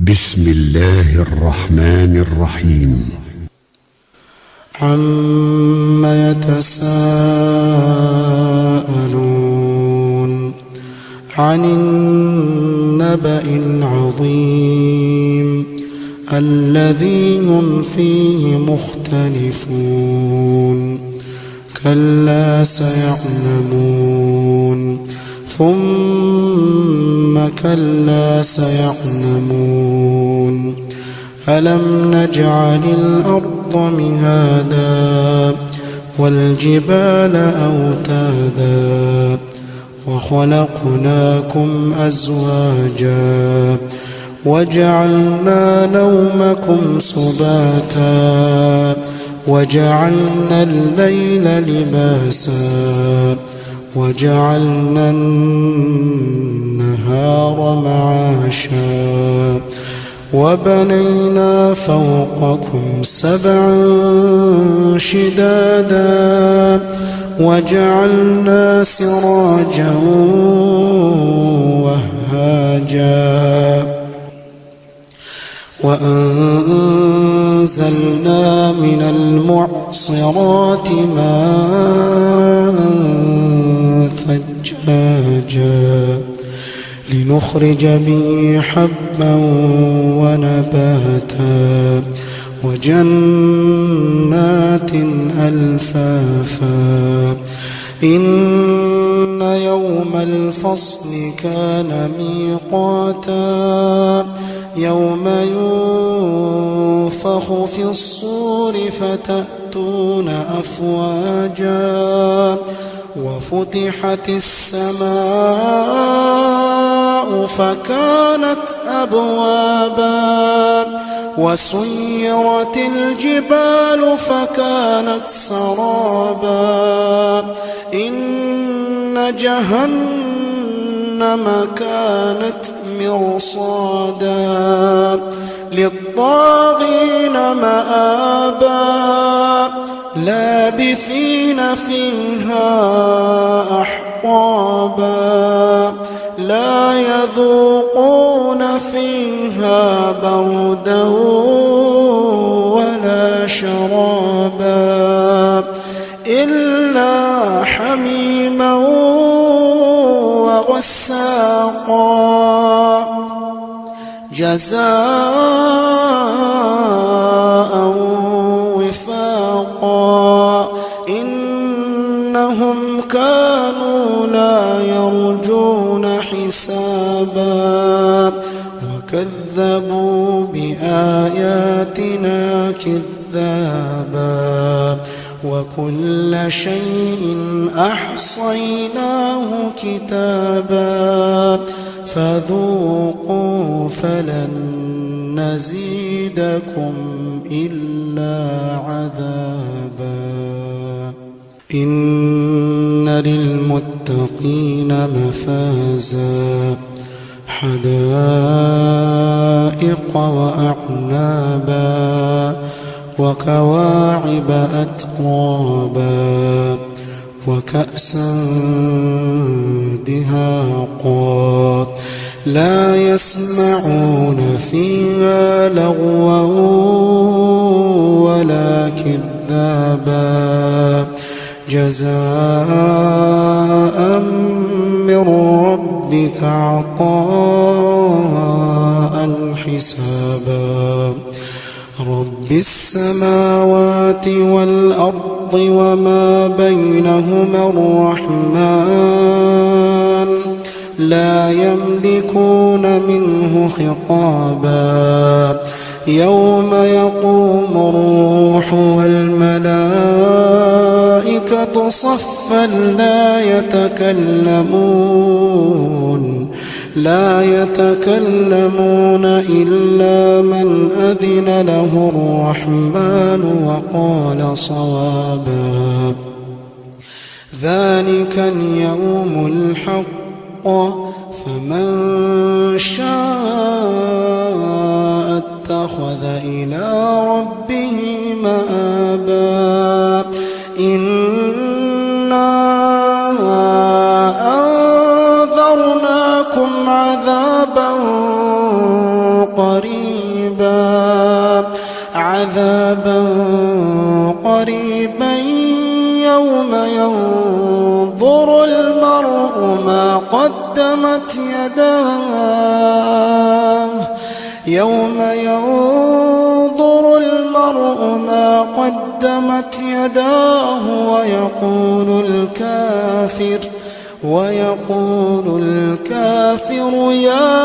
بسم الله الرحمن الرحيم. عم يتساءلون عن النبأ العظيم الذي هم فيه مختلفون كلا سيعلمون ثم كلا سيعلمون ألم نجعل الأرض مهادا والجبال أوتادا وخلقناكم أزواجا وجعلنا نومكم سباتا وجعلنا الليل لباسا وجعلنا النهار معاشا وبنينا فوقكم سبعا شدادا وجعلنا سراجا وهاجا وأنزلنا من المعصرات ماء ثجاجا لنخرج به حبا ونباتا وجنات ألفافا إن يوم الفصل كان ميقاتا يوم ينفخ في الصور فتأتون أفواجا وفتحت السماء فكانت أبوابا وسيرت الجبال فكانت سرابا إن جهنم كانت مرصادا للطاغين مآبا لابثين فيها أحقابا لا يذوقون فيها بردا ولا شرابا إلا حميما وغساقا جزاء وفاقا إنهم كانوا لا يرجون حسابا وكذبوا بآياتنا كذابا وكل شيء أحصيناه كتابا فذوقوا فلن نزيدكم إلا عذابا إن للمتقين مفازا حدائق وأعنابا وكواعب أترابا وكأسا دهاقا لا يسمعون فيها لغوا ولا كذابا جزاء من ربك عطاء حسابا رب السماوات والأرض وما بينهما الرحمن لا يملكون منه خطابا يوم يقوم الروح والملائكة صفا لا يتكلمون إلا من أذن له الرحمن وقال صوابا ذلك اليوم الحق فمن شاء اتخذ إلى ربه مآبا إنا أنذرناكم عذابا قريبا يوم ينظر المرء ما قدمت يداه ويقول الكافر يا